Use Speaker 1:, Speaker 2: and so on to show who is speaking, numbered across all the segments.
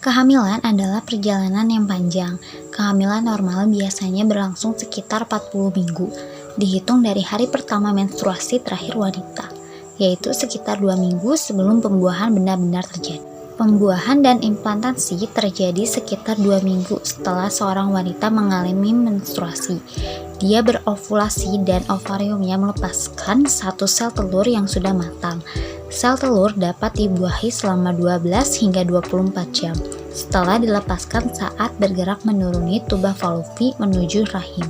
Speaker 1: Kehamilan adalah perjalanan yang panjang. Kehamilan normal biasanya berlangsung sekitar 40 minggu, dihitung dari hari pertama menstruasi terakhir wanita, yaitu sekitar 2 minggu sebelum pembuahan benar-benar terjadi. Pembuahan dan implantasi terjadi sekitar 2 minggu setelah seorang wanita mengalami menstruasi. Dia berovulasi dan ovariumnya melepaskan satu sel telur yang sudah matang. Sel telur dapat dibuahi selama 12 hingga 24 jam setelah dilepaskan saat bergerak menuruni tuba Fallopi menuju rahim.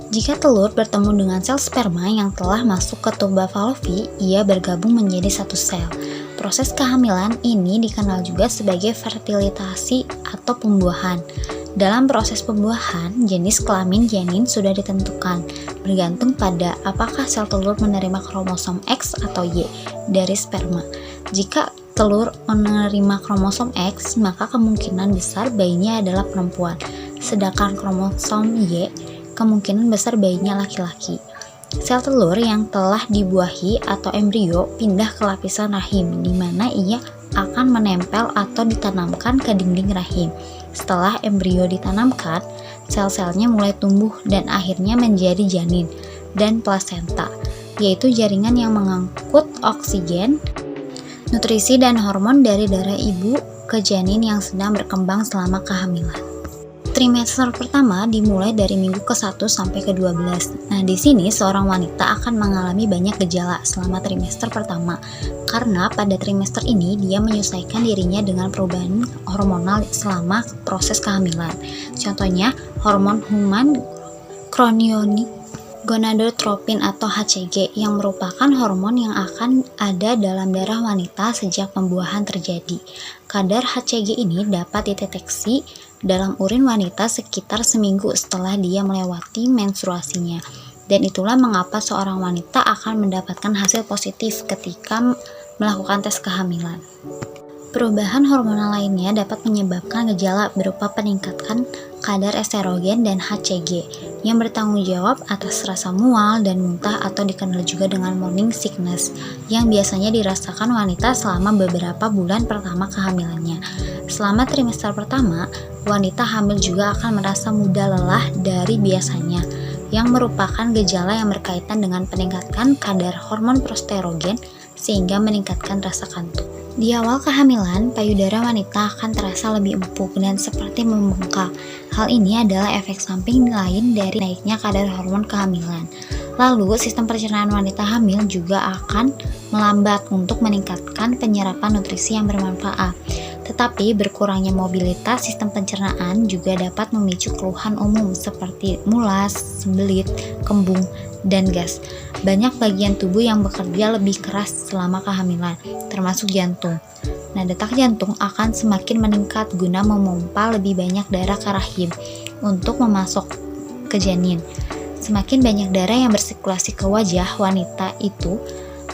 Speaker 1: Jika telur bertemu dengan sel sperma yang telah masuk ke tuba Fallopi, ia bergabung menjadi satu sel. Proses kehamilan ini dikenal juga sebagai fertilitasi atau pembuahan. Dalam proses pembuahan, jenis kelamin janin sudah ditentukan, bergantung pada apakah sel telur menerima kromosom X atau Y dari sperma. Jika telur menerima kromosom X, maka kemungkinan besar bayinya adalah perempuan, sedangkan kromosom Y kemungkinan besar bayinya laki-laki. Sel telur yang telah dibuahi atau embrio pindah ke lapisan rahim, di mana ia akan menempel atau ditanamkan ke dinding rahim. Setelah embrio ditanamkan, sel-selnya mulai tumbuh dan akhirnya menjadi janin dan plasenta, yaitu jaringan yang mengangkut oksigen, nutrisi, dan hormon dari darah ibu ke janin yang sedang berkembang selama kehamilan. Trimester pertama dimulai dari minggu ke-1 sampai ke-12. Nah, di sini seorang wanita akan mengalami banyak gejala selama trimester pertama, karena pada trimester ini dia menyesuaikan dirinya dengan perubahan hormonal selama proses kehamilan. Contohnya, hormon human chorionic gonadotropin atau HCG yang merupakan hormon yang akan ada dalam darah wanita sejak pembuahan terjadi. Kadar HCG ini dapat dideteksi dalam urin wanita sekitar seminggu setelah dia melewati menstruasinya. Dan itulah mengapa seorang wanita akan mendapatkan hasil positif ketika melakukan tes kehamilan. Perubahan hormonal lainnya dapat menyebabkan gejala berupa peningkatan kadar estrogen dan HCG yang bertanggung jawab atas rasa mual dan muntah atau dikenal juga dengan morning sickness yang biasanya dirasakan wanita selama beberapa bulan pertama kehamilannya. Selama trimester pertama, wanita hamil juga akan merasa mudah lelah dari biasanya, yang merupakan gejala yang berkaitan dengan peningkatan kadar hormon prosterogen sehingga meningkatkan rasa kantuk. Di awal kehamilan, payudara wanita akan terasa lebih empuk dan seperti membengkak. Hal ini adalah efek samping lain dari naiknya kadar hormon kehamilan. Lalu, sistem pencernaan wanita hamil juga akan melambat untuk meningkatkan penyerapan nutrisi yang bermanfaat. Tetapi berkurangnya mobilitas sistem pencernaan juga dapat memicu keluhan umum seperti mulas, sembelit, kembung, dan gas. Banyak bagian tubuh yang bekerja lebih keras selama kehamilan, termasuk jantung. Nah, detak jantung akan semakin meningkat guna memompa lebih banyak darah ke rahim untuk memasok ke janin. Semakin banyak darah yang bersirkulasi ke wajah wanita itu,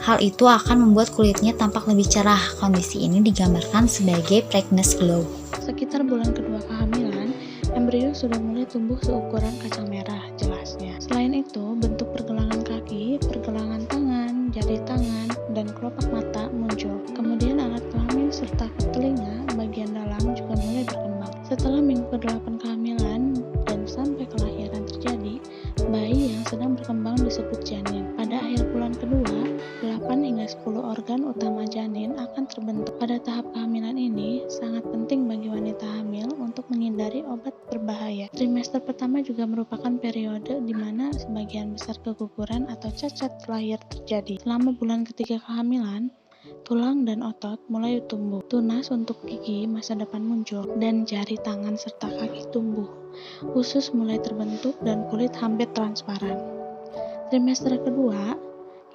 Speaker 1: hal itu akan membuat kulitnya tampak lebih cerah. Kondisi ini digambarkan sebagai pregnancy glow.
Speaker 2: Sekitar bulan kedua kehamilan, embrio sudah mulai tumbuh seukuran kacang merah, jelasnya. Selain itu, bentuk pergelangan kaki, pergelangan tangan, jari tangan, dan kelopak mata muncul. Kemudian alat kelamin serta telinga bagian dalam juga mulai berkembang. Setelah minggu ke-8 kehamilan dan sampai kelahiran terjadi, bayi yang sedang berkembang disebut janin. Pada akhir bulan kedua, 8 hingga 10 organ utama janin akan terbentuk. Pada tahap kehamilan ini, sangat penting bagi wanita hamil untuk menghindari obat berbahaya. Trimester pertama juga merupakan periode di mana sebagian besar keguguran atau cacat lahir terjadi. Selama bulan ketiga kehamilan, tulang dan otot mulai tumbuh, tunas untuk gigi masa depan muncul, dan jari tangan serta kaki tumbuh. Usus mulai terbentuk dan kulit hampir transparan. Trimester kedua,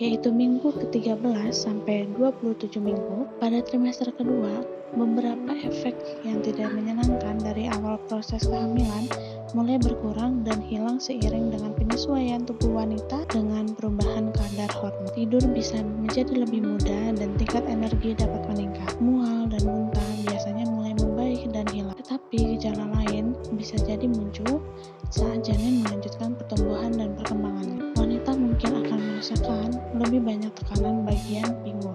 Speaker 2: yaitu minggu ke-13 sampai 27 minggu. Pada trimester kedua, beberapa efek yang tidak menyenangkan dari awal proses kehamilan mulai berkurang dan hilang seiring dengan penyesuaian tubuh wanita dengan perubahan kadar hormon. Tidur bisa menjadi lebih mudah dan tingkat energi dapat meningkat. Mual dan muntah biasanya mulai membaik dan hilang. Tetapi gejala lain bisa jadi muncul saat janin melanjutkan pertumbuhan dan perkembangannya. Wanita mungkin akan merasakan lebih banyak tekanan bagian pinggul,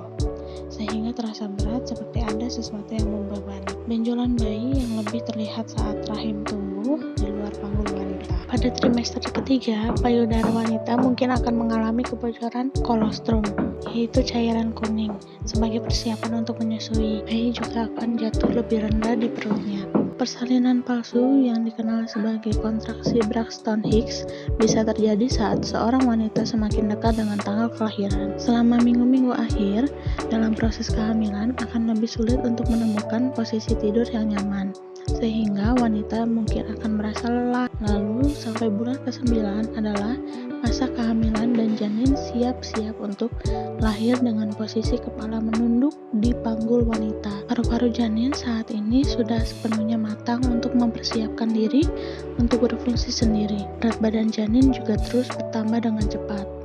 Speaker 2: sehingga sehingga terasa berat seperti ada sesuatu yang membebani. Benjolan bayi yang lebih terlihat saat rahim tumbuh di luar panggul wanita. Pada trimester ketiga, payudara wanita mungkin akan mengalami kebocoran kolostrum, yaitu cairan kuning. Sebagai persiapan untuk menyusui, bayi juga akan jatuh lebih rendah di perutnya. Persalinan palsu yang dikenal sebagai kontraksi Braxton Hicks bisa terjadi saat seorang wanita semakin dekat dengan tanggal kelahiran. Selama minggu-minggu akhir dalam proses kehamilan akan lebih sulit untuk menemukan posisi tidur yang nyaman, sehingga wanita mungkin akan merasa lelah. Lalu sampai bulan ke-9 adalah masa kehamilan dan janin siap-siap untuk lahir dengan posisi kepala menunduk di panggul wanita. Paru-paru janin saat ini sudah sepenuhnya matang untuk mempersiapkan diri untuk berfungsi sendiri. Berat badan janin juga terus bertambah dengan cepat.